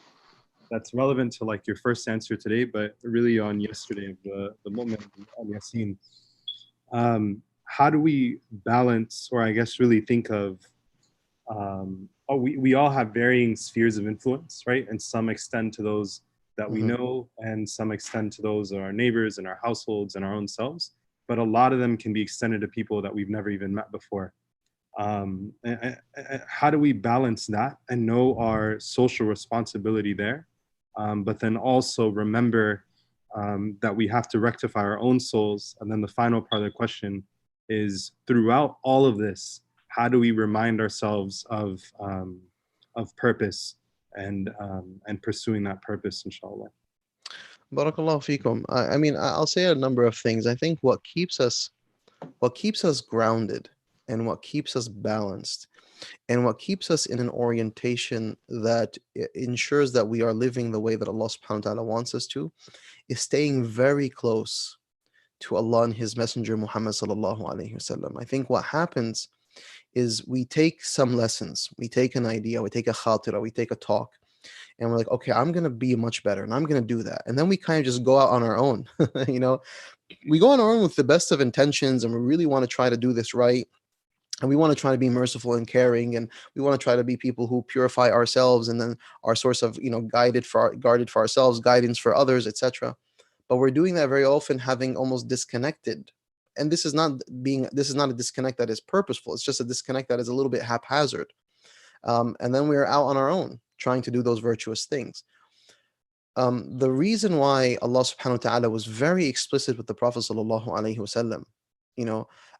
Speaker 4: that's relevant to like your first answer today, but really on yesterday, the moment on Yasin. How do we balance, or I guess really think of, we all have varying spheres of influence, right? And some extend to those that we know, and some extend to those of our neighbors and our households and our own selves. But a lot of them can be extended to people that we've never even met before. How do we balance that and know our social responsibility there, but then also remember that we have to rectify our own souls? And then the final part of the question is, throughout all of this, how do we remind ourselves of purpose and pursuing that purpose, inshallah?
Speaker 2: Barakallahu feekum. I mean, I'll say a number of things. I think what keeps us grounded, and what keeps us balanced, and what keeps us in an orientation that ensures that we are living the way that Allah subhanahu wa ta'ala wants us to, is staying very close to Allah and His Messenger Muhammad sallallahu alaihi wasallam. I think what happens is we take some lessons, we take an idea, we take a khatira, we take a talk, and we're like, okay, I'm going to be much better, and I'm going to do that. And then we kind of just go out on our own. We go on our own with the best of intentions, and we really want to try to do this right. And we want to try to be merciful and caring, and we want to try to be people who purify ourselves, and then our source of, guarded for ourselves, guidance for others, etc. But we're doing that very often having almost disconnected. And this is not a disconnect that is purposeful. It's just a disconnect that is a little bit haphazard. And then we're out on our own trying to do those virtuous things. The reason why Allah subhanahu wa ta'ala was very explicit with the Prophet sallallahu alaihi wasallam,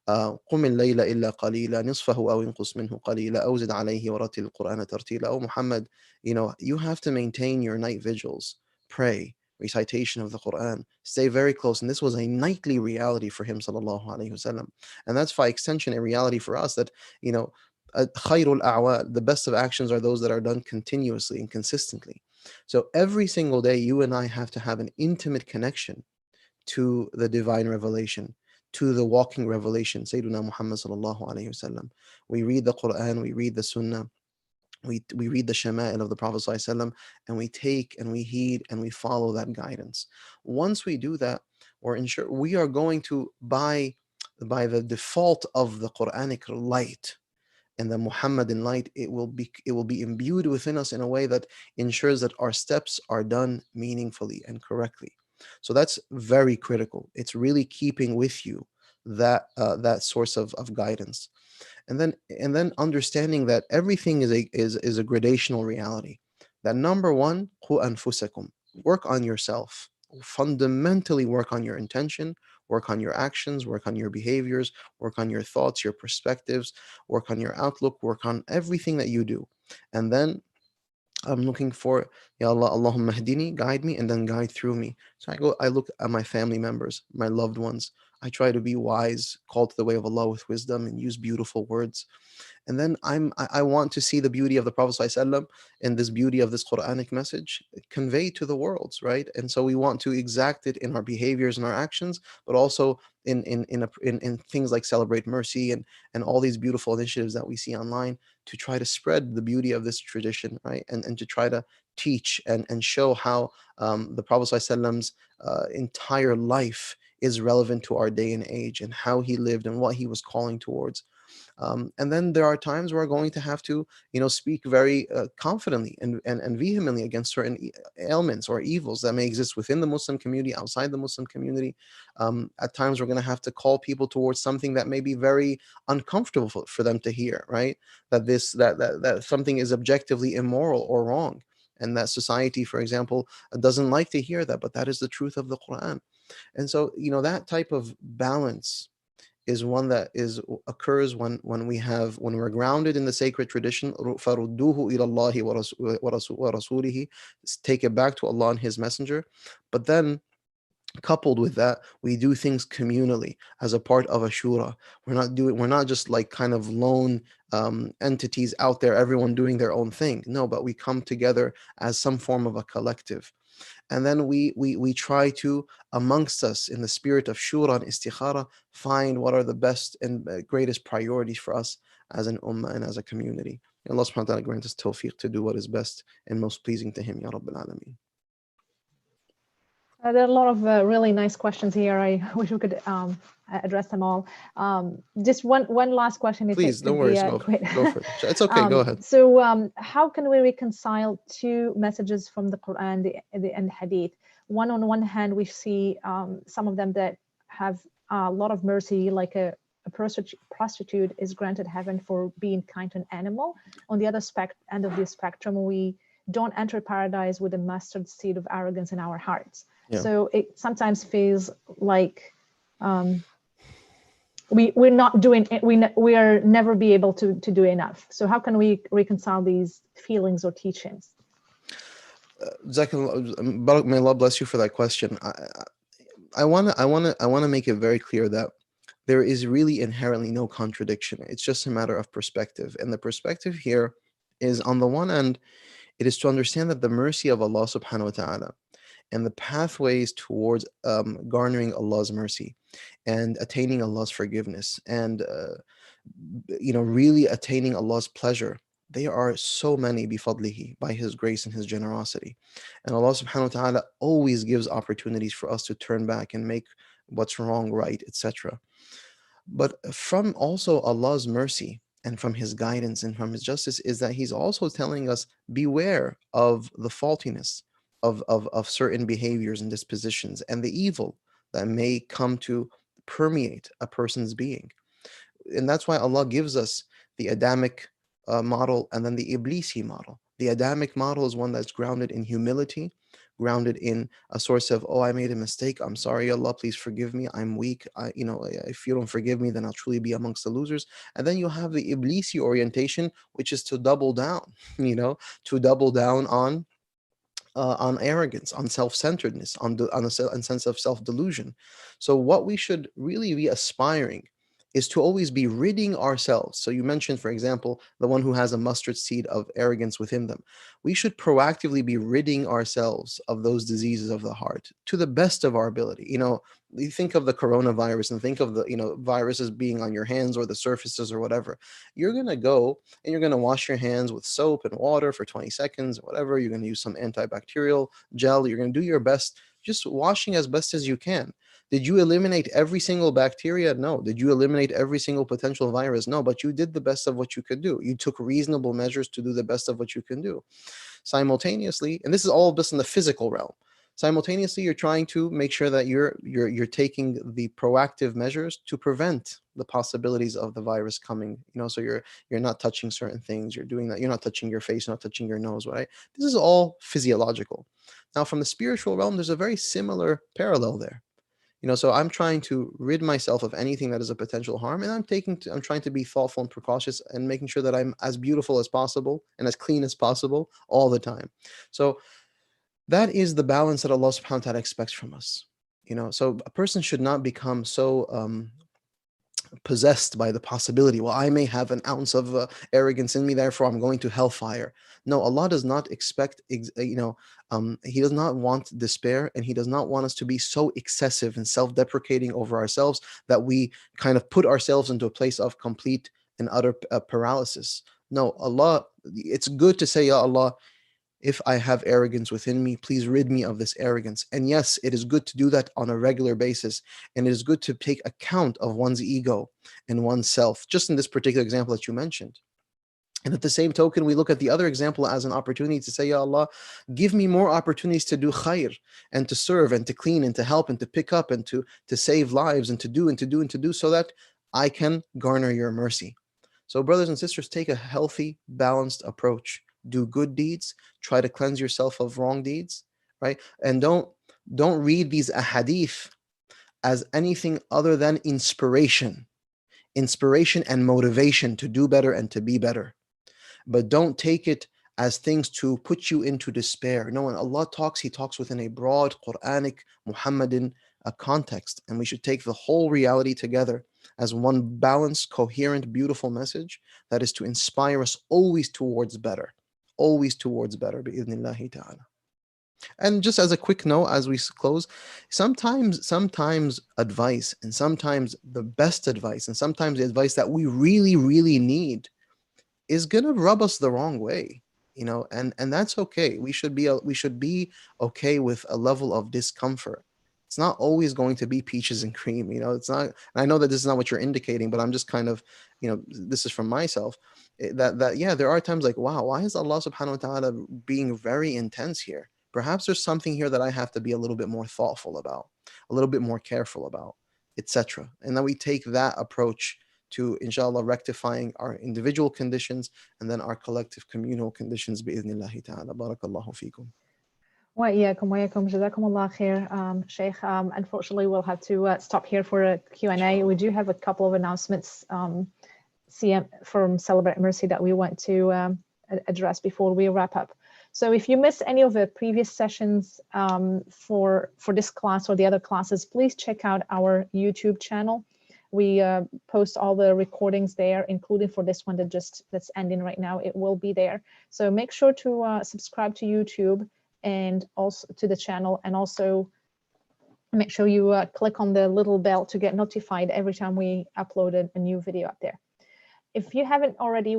Speaker 2: قم الليل إلا قليلا نصفه أو انقص منه قليلا أو زد عليه ورتل القرآن ترتيلا. Oh Muhammad, you have to maintain your night vigils, pray, recitation of the Quran, stay very close. And this was a nightly reality for him sallallahu alaihi wasallam. And that's by extension a reality for us, that خير الأعوال, the best of actions are those that are done continuously and consistently. So every single day, you and I have to have an intimate connection to the divine revelation, to the walking revelation, Sayyidina Muhammad sallallahu alayhi wasallam. We read the Quran, we read the Sunnah, we read the Shama'il of the Prophet sallallahu alaihi wasallam, and we take and we heed and we follow that guidance. Once we do that, we are going to, by the default of the Quranic light and the Muhammadan light, it will be imbued within us in a way that ensures that our steps are done meaningfully and correctly. So that's very critical. It's really keeping with you that source of guidance, and then understanding that everything is a gradational reality. That number one, qu anfusakum, work on yourself. Fundamentally work on your intention, work on your actions, work on your behaviors, work on your thoughts, your perspectives, work on your outlook, work on everything that you do. And then I'm looking for, Ya Allah, Allahumma hdini, guide me, and then guide through me. So I look at my family members, my loved ones. I try to be wise, call to the way of Allah with wisdom, and use beautiful words. And then I want to see the beauty of the Prophet ﷺ and this beauty of this Quranic message conveyed to the worlds, right? And so we want to exact it in our behaviors and our actions, but also in things like Celebrate Mercy and all these beautiful initiatives that we see online, to try to spread the beauty of this tradition, right? And to try to teach and show how the Prophet ﷺ's entire life is relevant to our day and age, and how he lived and what he was calling towards. And then there are times where we're going to have to, speak very confidently and vehemently against certain ailments or evils that may exist within the Muslim community, outside the Muslim community. At times, we're going to have to call people towards something that may be very uncomfortable for them to hear, right? That something is objectively immoral or wrong, and that society, for example, doesn't like to hear that, but that is the truth of the Quran. And so, that type of balance is one that occurs when we're grounded in the sacred tradition. فَرُدُّوهُ إِلَى اللَّهِ وَرَسُولِهِ. Take it back to Allah and His Messenger. But then, coupled with that, we do things communally as a part of a shura. We're not just like kind of lone entities out there, everyone doing their own thing. No, but we come together as some form of a collective. And then we try to, amongst us, in the spirit of shura and istikhara, find what are the best and greatest priorities for us as an ummah and as a community. Allah subhanahu wa ta'ala grant us tawfiq to do what is best and most pleasing to Him, Ya Rabbil Alameen.
Speaker 3: There are a lot of really nice questions here. I wish we could address them all. Just one last question.
Speaker 2: Please, don't worry. Go for it. It's okay. Go ahead.
Speaker 3: So how can we reconcile two messages from the Quran and Hadith? On one hand, we see some of them that have a lot of mercy, like a prostitute is granted heaven for being kind to an animal. On the other end of the spectrum, we don't enter paradise with a mustard seed of arrogance in our hearts. Yeah. So it sometimes feels like we're not doing it. We are never be able to do enough. So how can we reconcile these feelings or teachings?
Speaker 2: Barak, may Allah bless you for that question. I want to make it very clear that there is really inherently no contradiction. It's just a matter of perspective, and the perspective here is, on the one end, it is to understand that the mercy of Allah subhanahu wa ta'ala and the pathways towards garnering Allah's mercy and attaining Allah's forgiveness and really attaining Allah's pleasure, they are so many bifadlihi, by His grace and His generosity. And Allah subhanahu wa ta'ala always gives opportunities for us to turn back and make what's wrong right, etc. But from also Allah's mercy and from His guidance and from His justice is that He's also telling us, beware of the faultiness of certain behaviors and dispositions and the evil that may come to permeate a person's being. And that's why Allah gives us the Adamic model and then the Iblisi model. The Adamic model is one that's grounded in humility, grounded in a source of, I made a mistake. I'm sorry, Allah, please forgive me. I'm weak. If you don't forgive me, then I'll truly be amongst the losers. And then you have the Iblisi orientation, which is to double down, to double down on arrogance, on self-centeredness, on a sense of self-delusion. So what we should really be aspiring is to always be ridding ourselves. So you mentioned, for example, the one who has a mustard seed of arrogance within them. We should proactively be ridding ourselves of those diseases of the heart to the best of our ability. You think of the coronavirus and think of the viruses being on your hands or the surfaces or whatever. You're going to go and you're going to wash your hands with soap and water for 20 seconds or whatever. You're going to use some antibacterial gel. You're going to do your best, just washing as best as you can. Did you eliminate every single bacteria? No. Did you eliminate every single potential virus? No, but you did the best of what you could do. You took reasonable measures to do the best of what you can do. Simultaneously, and this is all just in the physical realm, simultaneously you're trying to make sure that you're taking the proactive measures to prevent the possibilities of the virus coming. So you're not touching certain things, you're doing that, you're not touching your face, you're not touching your nose, right? This is all physiological. Now from the spiritual realm, there's a very similar parallel there. So I'm trying to rid myself of anything that is a potential harm, and I'm trying to be thoughtful and precautious and making sure that I'm as beautiful as possible and as clean as possible all the time. So that is the balance that Allah subhanahu wa ta'ala expects from us. So a person should not become so possessed by the possibility, well, I may have an ounce of arrogance in me, therefore I'm going to hellfire. No, Allah does not expect, He does not want despair, and He does not want us to be so excessive and self-deprecating over ourselves that we kind of put ourselves into a place of complete and utter paralysis. No, Allah, it's good to say, Ya Allah, if I have arrogance within me, please rid me of this arrogance. And yes, it is good to do that on a regular basis. And it is good to take account of one's ego and oneself, just in this particular example that you mentioned. And at the same token, we look at the other example as an opportunity to say, Ya Allah, give me more opportunities to do khair and to serve and to clean and to help and to pick up and to save lives and to do so that I can garner your mercy. So brothers and sisters, take a healthy, balanced approach. Do good deeds, try to cleanse yourself of wrong deeds, right? And don't read these ahadith as anything other than inspiration and motivation to do better and to be better. But don't take it as things to put you into despair. No, when Allah talks, He talks within a broad Quranic, Muhammadan context, and we should take the whole reality together as one balanced, coherent, beautiful message that is to inspire us always towards better, bi'idhnillahi ta'ala. And just as a quick note as we close, sometimes advice, and sometimes the best advice, and sometimes the advice that we really, really need is gonna rub us the wrong way, and that's okay. We should be okay with a level of discomfort. It's not always going to be peaches and cream, it's not. And I know that this is not what you're indicating, but I'm just kind of, this is from myself, that yeah, there are times like, wow, why is Allah subhanahu wa ta'ala being very intense here? Perhaps there's something here that I have to be a little bit more thoughtful about, a little bit more careful about, etc. And then we take that approach to, inshallah, rectifying our individual conditions and then our collective communal conditions, bi'idhnillahi ta'ala. Barakallahu feekum.
Speaker 3: وإياكم جزاكم الله خير. Shaykh, unfortunately we'll have to stop here for a Q&A. We do have a couple of announcements from Celebrate Mercy that we want to address before we wrap up. So if you missed any of the previous sessions for this class or the other classes, please check out our YouTube channel. We post all the recordings there, including for this one that's ending right now. It will be there. So make sure to subscribe to YouTube and also to the channel, and also make sure you click on the little bell to get notified every time we upload a new video up there. If you haven't already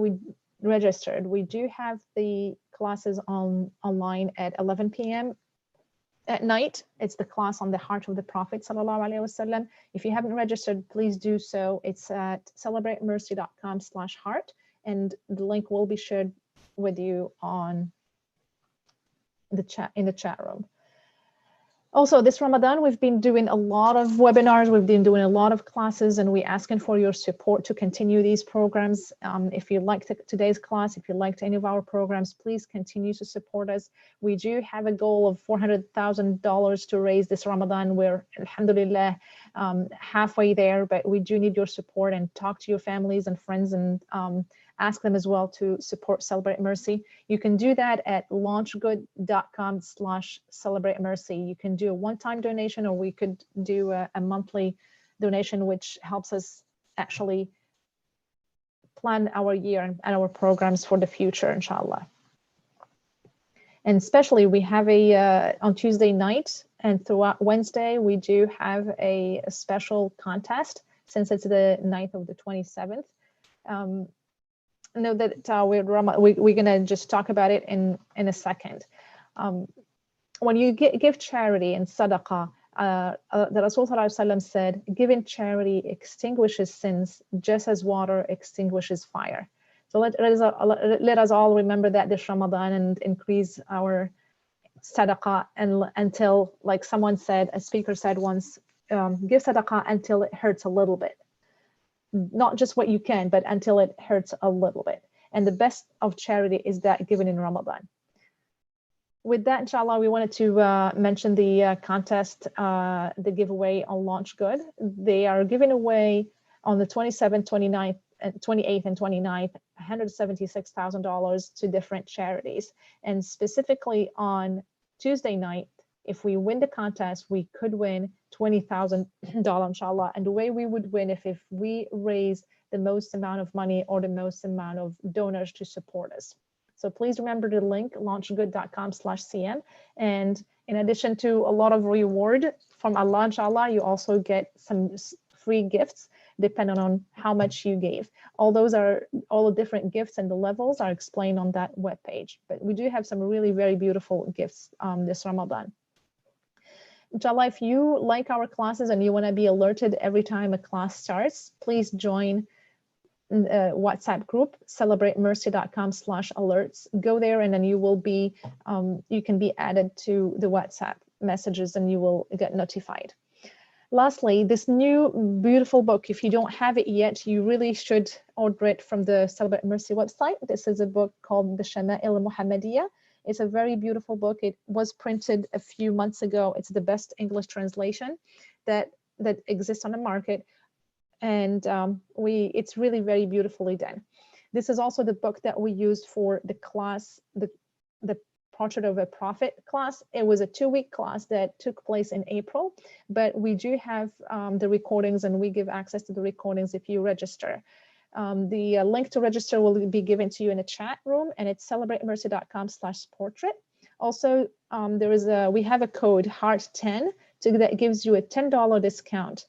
Speaker 3: registered, we do have the classes online at 11 p.m. at night. It's the class on the heart of the Prophet sallallahu alaihi wasallam. If you haven't registered, please do so. It's at celebratemercy.com/heart, and the link will be shared with you on the chat in the chat room. Also, this Ramadan, we've been doing a lot of webinars, we've been doing a lot of classes, and we're asking for your support to continue these programs. If you liked today's class, if you liked any of our programs, please continue to support us. We do have a goal of $400,000 to raise this Ramadan. We're, alhamdulillah, halfway there, but we do need your support, and talk to your families and friends, and ask them as well to support Celebrate Mercy. You can do that at launchgood.com/celebrate mercy. You can do a one-time donation, or we could do a monthly donation, which helps us actually plan our year and our programs for the future, inshallah. And especially we have on Tuesday night and throughout Wednesday, we do have a special contest since it's the night of the 27th. Know that we're gonna just talk about it in a second. When you give charity and sadaqah, the Rasul said, giving charity extinguishes sins just as water extinguishes fire. So let us all remember that this Ramadan and increase our sadaqah until, like someone said, a speaker said once, give sadaqah until it hurts a little bit. Not just what you can, but until it hurts a little bit. And the best of charity is that given in Ramadan. With that, inshallah, we wanted to mention the contest, the giveaway on Launch Good. They are giving away on the 27th, 29th, 28th, and 29th, $176,000 to different charities. And specifically on Tuesday night, if we win the contest, we could win $20,000, inshallah. And the way we would win if we raise the most amount of money or the most amount of donors to support us. So please remember the link, launchgood.com/cm. And in addition to a lot of reward from Allah, inshallah, you also get some free gifts depending on how much you gave. All the different gifts and the levels are explained on that webpage. But we do have some really very beautiful gifts this Ramadan. Inshallah, if you like our classes and you want to be alerted every time a class starts, please join WhatsApp group, celebratemercy.com/alerts. Go there and then you will be, you can be added to the WhatsApp messages and you will get notified. Lastly, this new beautiful book, if you don't have it yet, you really should order it from the Celebrate Mercy website. This is a book called The Shama'il al-Muhammadiyah. It's a very beautiful book. It was printed a few months ago. It's the best English translation that exists on the market. And it's really very beautifully done. This is also the book that we used for the class, the Portrait of a Prophet class. It was a 2-week class that took place in April, but we do have the recordings and we give access to the recordings if you register. The link to register will be given to you in a chat room, and it's celebratemercy.com/portrait. Also, we have a code HEART10 that gives you a $10 discount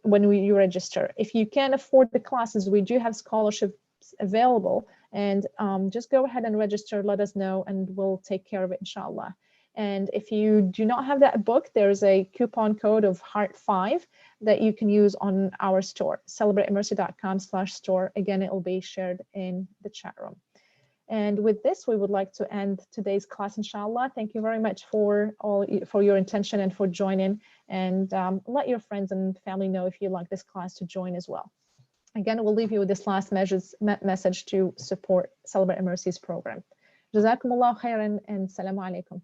Speaker 3: when you register. If you can't afford the classes, we do have scholarships available, and just go ahead and register, let us know, and we'll take care of it, inshallah. And if you do not have that book, there's a coupon code of HEART5 that you can use on our store, celebratemercy.com/store. Again, it will be shared in the chat room. And with this, we would like to end today's class, inshallah. Thank you very much for your intention and for joining. And let your friends and family know if you like this class to join as well. Again, we'll leave you with this last message to support Celebrate Mercy's program. Jazakumullah khairan and salamu alaikum.